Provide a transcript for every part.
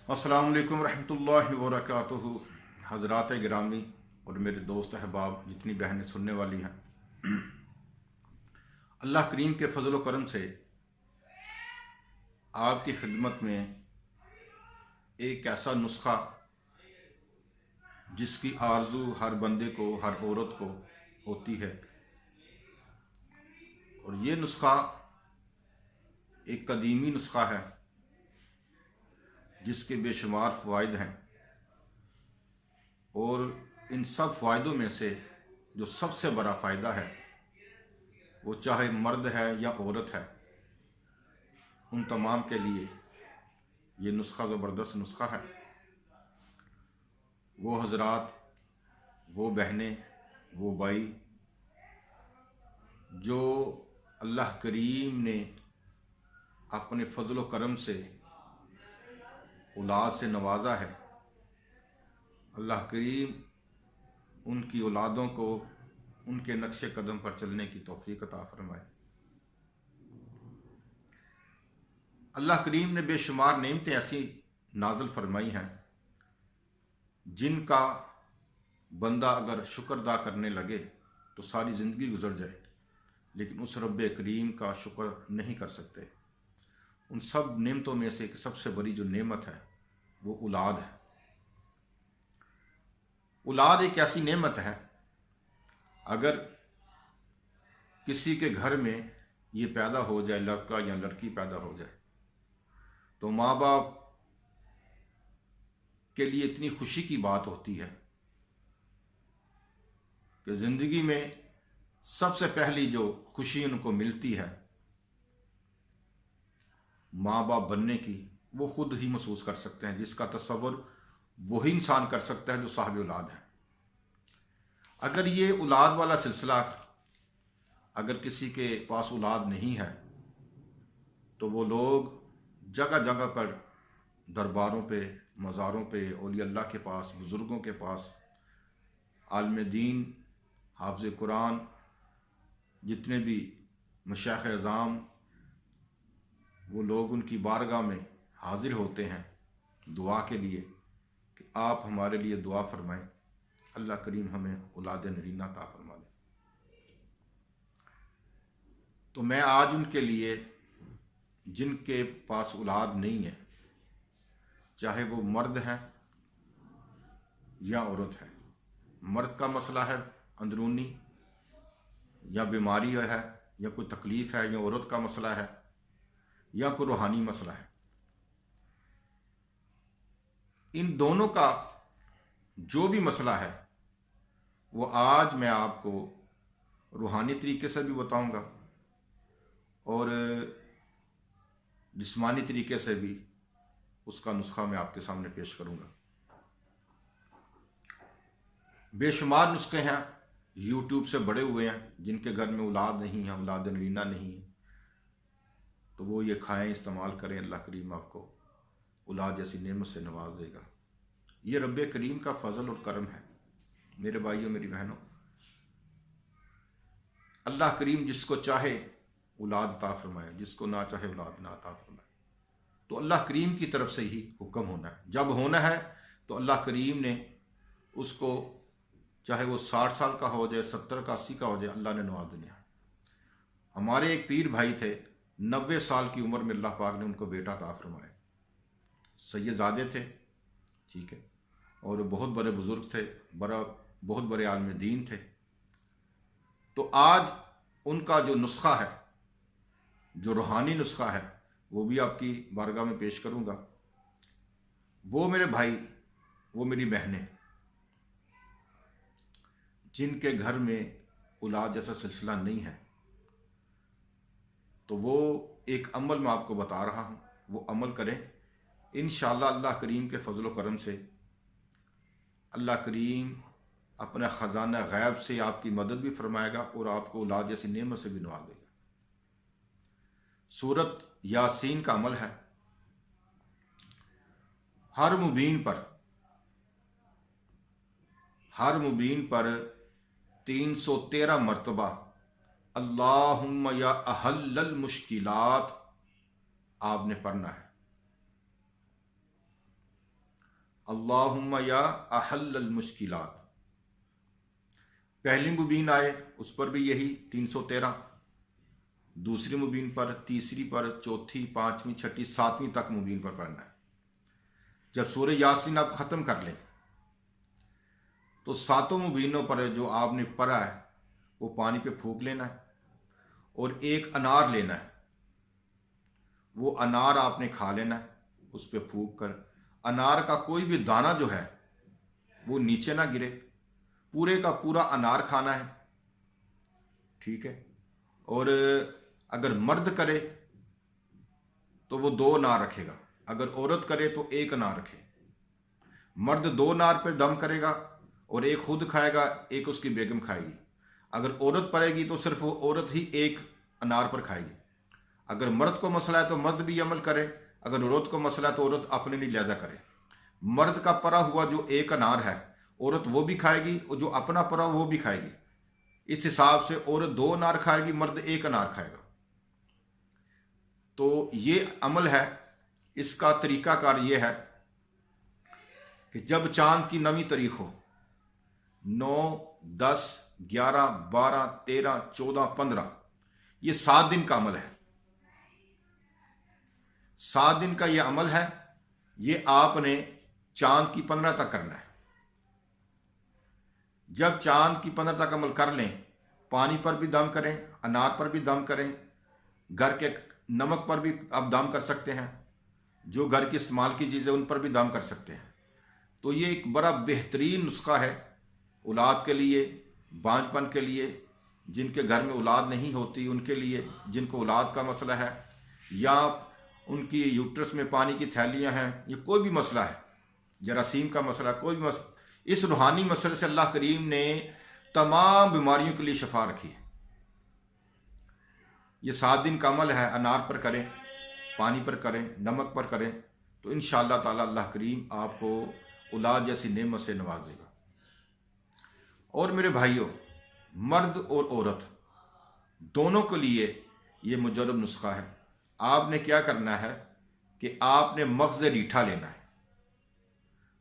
अस्सलाम वालेकुम रहमतुल्लाहि व बरकातुहू। हज़रात गिरामी और मेरे दोस्त अहबाब, जितनी बहनें सुनने वाली हैं, अल्लाह करीम के फजल व करम से आपकी खिदमत में एक ऐसा नुस्खा जिसकी आरजू हर बंदे को, हर औरत को होती है, और ये नुस्खा एक कदीमी नुस्खा है जिसके बेशुमार फ़वाइद हैं। और इन सब फ़ायदों में से जो सबसे बड़ा फ़ायदा है, वो चाहे मर्द है या औरत है, उन तमाम के लिए ये नुस्खा ज़बरदस्त नुस्खा है। वो हजरात, वो बहनें, वो भाई जो अल्लाह करीम ने अपने फजल व करम से औलाद से नवाजा है, अल्लाह करीम उनकी औलादों को उनके नक्शे कदम पर चलने की तौफीक अता फरमाए। अल्लाह करीम ने बेशुमार नेमतें ऐसी नाजल फरमाई हैं जिनका बंदा अगर शुक्र अदा करने लगे तो सारी ज़िंदगी गुजर जाए, लेकिन उस रब करीम का शुक्र नहीं कर सकते। उन सब नेमतों में से एक सबसे बड़ी जो नेमत है वो औलाद है। औलाद एक ऐसी नेमत है, अगर किसी के घर में ये पैदा हो जाए, लड़का या लड़की पैदा हो जाए, तो माँ बाप के लिए इतनी खुशी की बात होती है कि ज़िंदगी में सबसे पहली जो खुशी उनको मिलती है माँ बाप बनने की, वो खुद ही महसूस कर सकते हैं, जिसका तस्वुर वही इंसान कर सकता है जो साहिब औलाद है। अगर ये औलाद वाला सिलसिला, अगर किसी के पास औलाद नहीं है, तो वो लोग जगह जगह पर दरबारों पे, मज़ारों पे, औलिया अल्लाह के पास, बुज़ुर्गों के पास, आलिम दीन, हाफ़िज़ कुरान, जितने भी मशाइख़ अज़ाम, वो लोग उनकी बारगाह में हाजिर होते हैं दुआ के लिए कि आप हमारे लिए दुआ फरमाएं, अल्लाह करीम हमें औलाद नरीना अता फरमा दे। तो मैं आज उनके लिए, जिनके पास औलाद नहीं है, चाहे वो मर्द हैं या औरत है, मर्द का मसला है अंदरूनी या बीमारी है या कोई तकलीफ़ है, या औरत का मसला है या कोई रूहानी मसला है, इन दोनों का जो भी मसला है वो आज मैं आपको रूहानी तरीके से भी बताऊंगा और जिस्मानी तरीके से भी उसका नुस्खा मैं आपके सामने पेश करूंगा। बेशुमार नुस्खे हैं, यूट्यूब से बड़े हुए हैं, जिनके घर में औलाद नहीं है, औलाद नरीना नहीं है, तो वो ये खाएं, इस्तेमाल करें, अल्लाह करीम आपको औलाद जैसी नेमत से नवाज देगा। ये रब करीम का फजल और करम है। मेरे भाइयों, मेरी बहनों, अल्लाह करीम जिसको चाहे औलाद अता फरमाए, जिसको ना चाहे औलाद ना अता फरमाए। तो अल्लाह करीम की तरफ से ही हुक्म होना है। जब होना है तो अल्लाह करीम ने उसको, चाहे वो 60 साल का हो जाए, 70 का, 80 का हो जाए, अल्लाह ने नवाज देना है। हमारे एक पीर भाई थे, 90 साल की उम्र में अल्लाह पाक ने उनको बेटा अता फरमाया। सैयदजादे थे, ठीक है, और बहुत बड़े बुजुर्ग थे, बहुत बड़े आलिम दीन थे। तो आज उनका जो नुस्खा है, जो रूहानी नुस्खा है, वो भी आपकी बारगाह में पेश करूंगा। वो मेरे भाई, वो मेरी बहनें, जिनके घर में औलाद जैसा सिलसिला नहीं है, तो वो एक अमल मैं आपको बता रहा हूँ, वो अमल करें। इंशाअल्लाह अल्लाह करीम के फजल करम से अल्लाह करीम अपना ख़जाना गैब से आपकी मदद भी फरमाएगा और आपको औलाद जैसी नेमत से भी नवाज देगा। सूरत यासीन का अमल है। हर मुबीन पर 313 मरतबा अल्लाहुम्मा या अहल्लल मुश्किलात आपने पढ़ना है। अल्लाहुम्मा या अहल्लल मुश्किलात। पहली मुबीन आए उस पर भी यही 313, दूसरी मुबीन पर, तीसरी पर, चौथी, पांचवी, छठी, सातवीं तक मुबीन पर पढ़ना है। जब सूरह यासीन आप ख़त्म कर लें तो सातों मुबीनों पर जो आपने पढ़ा है वो पानी पे फूंक लेना है और एक अनार लेना है। वो अनार आपने खा लेना है, उस पर फूंक कर। अनार का कोई भी दाना जो है वो नीचे ना गिरे, पूरे का पूरा अनार खाना है, ठीक है। और अगर मर्द करे तो वो 2 अनार रखेगा, अगर औरत करे तो 1 अनार रखे। मर्द 2 अनार पर दम करेगा और 1 खुद खाएगा, 1 उसकी बेगम खाएगी। अगर औरत पड़ेगी तो सिर्फ वो औरत ही 1 अनार पर खाएगी। अगर मर्द को मसला है तो मर्द भी अमल करे, अगर औरत को मसला है तो औरत अपने लिए लिहाजा करे। मर्द का परा हुआ जो 1 अनार है औरत वो भी खाएगी और जो अपना परा वो भी खाएगी। इस हिसाब से औरत 2 अनार खाएगी, मर्द 1 अनार खाएगा। तो ये अमल है। इसका तरीकाकार ये है कि जब चांद की 9वीं तारीख हो, 9, 10, 11, 12, 13, 14, 15, ये 7 दिन का अमल है। 7 दिन का ये अमल है। ये आपने चांद की 15 तक करना है। जब चांद की 15 तक अमल कर लें, पानी पर भी दम करें, अनार पर भी दम करें, घर के नमक पर भी आप दम कर सकते हैं, जो घर की इस्तेमाल की चीज़ें उन पर भी दम कर सकते हैं। तो ये एक बड़ा बेहतरीन नुस्खा है औलाद के लिए, बांझपन के लिए, जिनके घर में औलाद नहीं होती उनके लिए, जिनको औलाद का मसला है, या उनकी यूट्रस में पानी की थैलियां हैं, ये कोई भी मसला है, जरासीम का मसला, कोई भी मसला, इस रूहानी मसले से अल्लाह करीम ने तमाम बीमारियों के लिए शफा रखी है। ये 7 दिन का अमल है। अनार पर करें, पानी पर करें, नमक पर करें, तो इंशाअल्लाह ताला अल्लाह करीम आपको औलाद जैसी नेमत से नवाज देगा। और मेरे भाइयों, मर्द और औरत दोनों के लिए ये मुजर्रब नुस्खा है। आपने क्या करना है कि आपने मगज़ रीठा लेना है।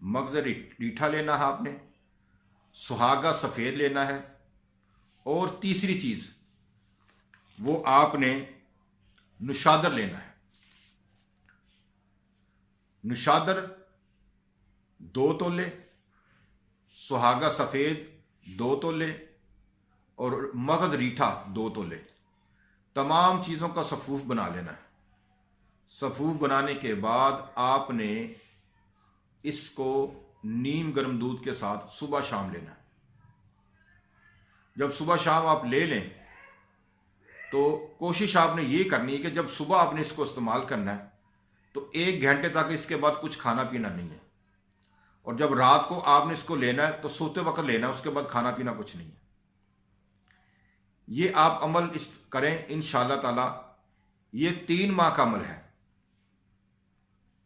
मगज़ रीठा लेना है आपने, सुहागा सफ़ेद लेना है, और तीसरी चीज़ वो आपने नुशादर लेना है। नुशादर 2 तोले, सुहागा सफ़ेद 2 तोले और मगज़ रीठा 2 तोले। तमाम चीज़ों का सफ़ूफ बना लेना है। सफ़ूफ बनाने के बाद आपने इसको नीम गर्म दूध के साथ सुबह शाम लेना है। जब सुबह शाम आप ले लें तो कोशिश आपने ये करनी है कि जब सुबह आपने इसको इस्तेमाल करना है तो 1 घंटे तक इसके बाद कुछ खाना पीना नहीं है। और जब रात को आपने इसको लेना है तो सोते वक्त लेना है, उसके बाद खाना पीना कुछ नहीं है। ये आप अमल इस करें इंशाअल्लाह ताला। ये 3 माह का अमल है।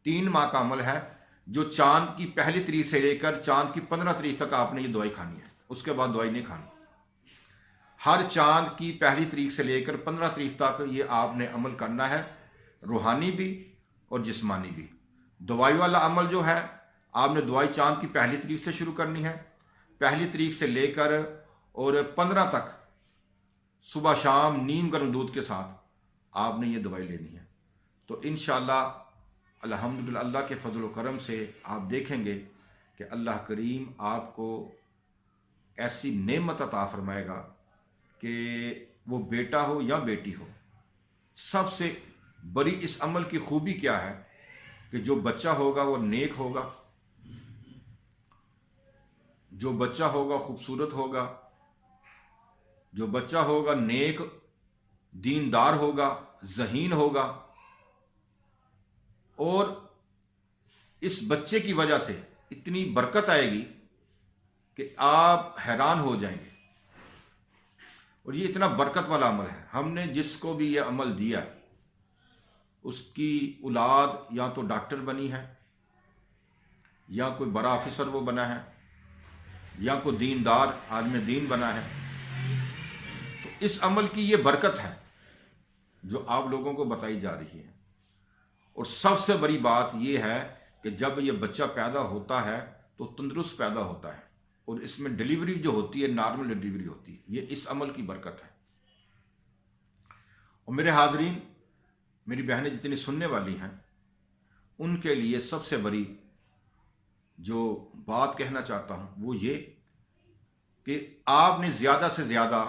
3 माह का अमल है, जो चांद की पहली तारीख से लेकर चांद की 15 तारीख तक आपने ये दवाई खानी है, उसके बाद दवाई नहीं खानी। हर चांद की पहली तारीख से लेकर 15 तारीख तक ये आपने अमल करना है, रूहानी भी और जिस्मानी भी। दवाई वाला अमल जो है, आपने दवाई चांद की पहली तारीख से शुरू करनी है। पहली तारीख से लेकर और 15 तक सुबह शाम नीम गर्म दूध के साथ आपने ये दवाई लेनी है। तो इंशाअल्लाह अल्हम्दुलिल्लाह अल्लाह के फजल व करम से आप देखेंगे कि अल्लाह करीम आपको ऐसी नेमत अता फरमाएगा कि वो बेटा हो या बेटी हो। सबसे बड़ी इस अमल की खूबी क्या है कि जो बच्चा होगा वो नेक होगा, जो बच्चा होगा खूबसूरत होगा, जो बच्चा होगा नेक, दीनदार होगा, ज़हीन होगा, और इस बच्चे की वजह से इतनी बरकत आएगी कि आप हैरान हो जाएंगे। और ये इतना बरकत वाला अमल है। हमने जिसको भी ये अमल दिया उसकी औलाद या तो डॉक्टर बनी है, या कोई बड़ा ऑफिसर वो बना है, या कोई दीनदार आदमी दीन बना है। तो इस अमल की ये बरकत है जो आप लोगों को बताई जा रही है। और सबसे बड़ी बात यह है कि जब ये बच्चा पैदा होता है तो तंदुरुस्त पैदा होता है, और इसमें डिलीवरी जो होती है नॉर्मल डिलीवरी होती है। ये इस अमल की बरकत है। और मेरे हाजरीन, मेरी बहनें जितनी सुनने वाली हैं, उनके लिए सबसे बड़ी जो बात कहना चाहता हूं वो ये कि आपने ज़्यादा से ज़्यादा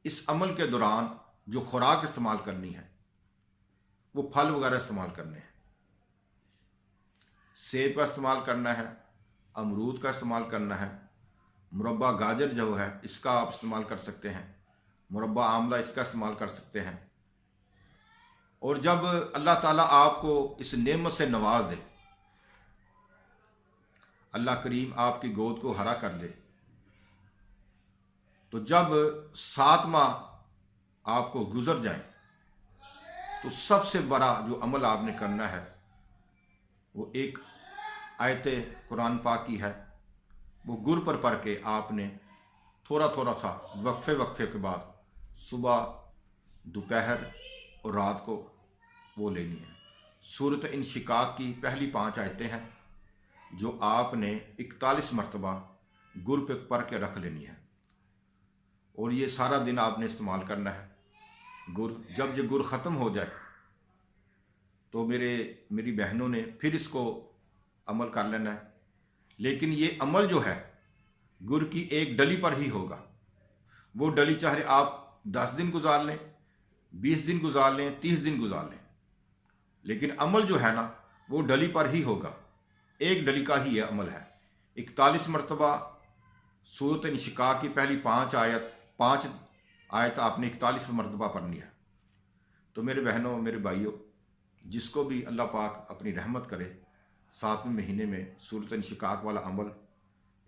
इस अमल के दौरान जो खुराक इस्तेमाल करनी है वो फल वगैरह इस्तेमाल करने हैं। सेब का इस्तेमाल करना है, अमरूद का इस्तेमाल करना है, मुरब्बा गाजर जो है इसका आप इस्तेमाल कर सकते हैं, मुरब्बा आमला इसका इस्तेमाल कर सकते हैं। और जब अल्लाह ताला आपको इस नेमत से नवाज दे, अल्लाह करीम आपकी गोद को हरा कर दे, तो जब 7 माह आपको गुजर जाए तो सबसे बड़ा जो अमल आपने करना है वो एक आयत कुरान पाक की है। वो गुर पर पढ़ के आपने थोड़ा थोड़ा सा वक्फे वक्फे के बाद सुबह, दोपहर और रात को वो लेनी है। सूरत इंशिकाक की पहली 5 आयतें हैं जो आपने 41 मरतबा गुर पे पढ़ के रख लेनी है, और ये सारा दिन आपने इस्तेमाल करना है गुर। जब ये गुर ख़त्म हो जाए तो मेरी बहनों ने फिर इसको अमल कर लेना है। लेकिन ये अमल जो है गुर की एक डली पर ही होगा। वो डली चाहे आप 10 दिन गुजार लें, 20 दिन गुजार लें, 30 दिन गुजार लें, लेकिन अमल जो है ना वो डली पर ही होगा। एक डली का ही यह अमल है। 41 मरतबा सूरत इंशिकाक की पहली 5 आयत आपने 41 मरतबा पढ़नी है। तो मेरे बहनों, मेरे भाइयों, जिसको भी अल्लाह पाक अपनी रहमत करे, 7वें महीने में सूरत इंशिकाक वाला अमल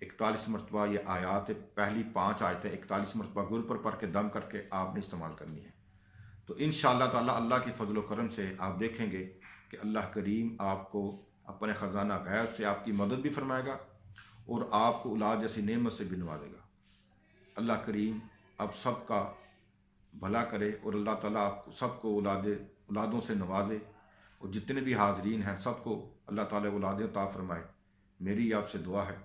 41 मरतबा, ये आयत पहली 5 आयतें 41 मरतबा गुर पर पढ़ के दम करके आपने इस्तेमाल करनी है। तो इंशाअल्लाह ताला अल्लाह के फजल व करम से आप देखेंगे कि अल्लाह करीम आपको अपने ख़जाना गैब से आपकी मदद भी फरमाएगा और आपको औलाद जैसी नेमत से भी नवाजेगा। अल्लाह करीम आप सबका भला करे और अल्लाह ताला आप सबको औलादों से नवाजे, और जितने भी हाजरीन हैं सबको अल्लाह ताला औलादें अता फरमाए। मेरी आपसे दुआ है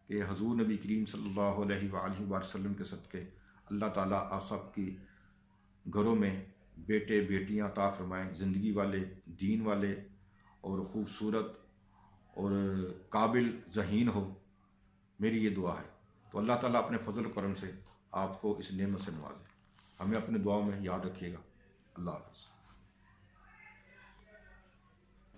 कि हजूर नबी करीम सल्लल्लाहु अलैहि वसल्लम के सदक़े अल्लाह ताला आप सबकी घरों में बेटे बेटियां अता फरमाएँ, ज़िंदगी वाले, दीन वाले और ख़ूबसूरत और काबिल ज़हीन हो। मेरी ये दुआ है। तो अल्लाह ताला अपने फजल करम से आपको इस नेमत से नवाजे। हमें अपने दुआओं में याद रखिएगा। अल्लाह हाफ़िज़।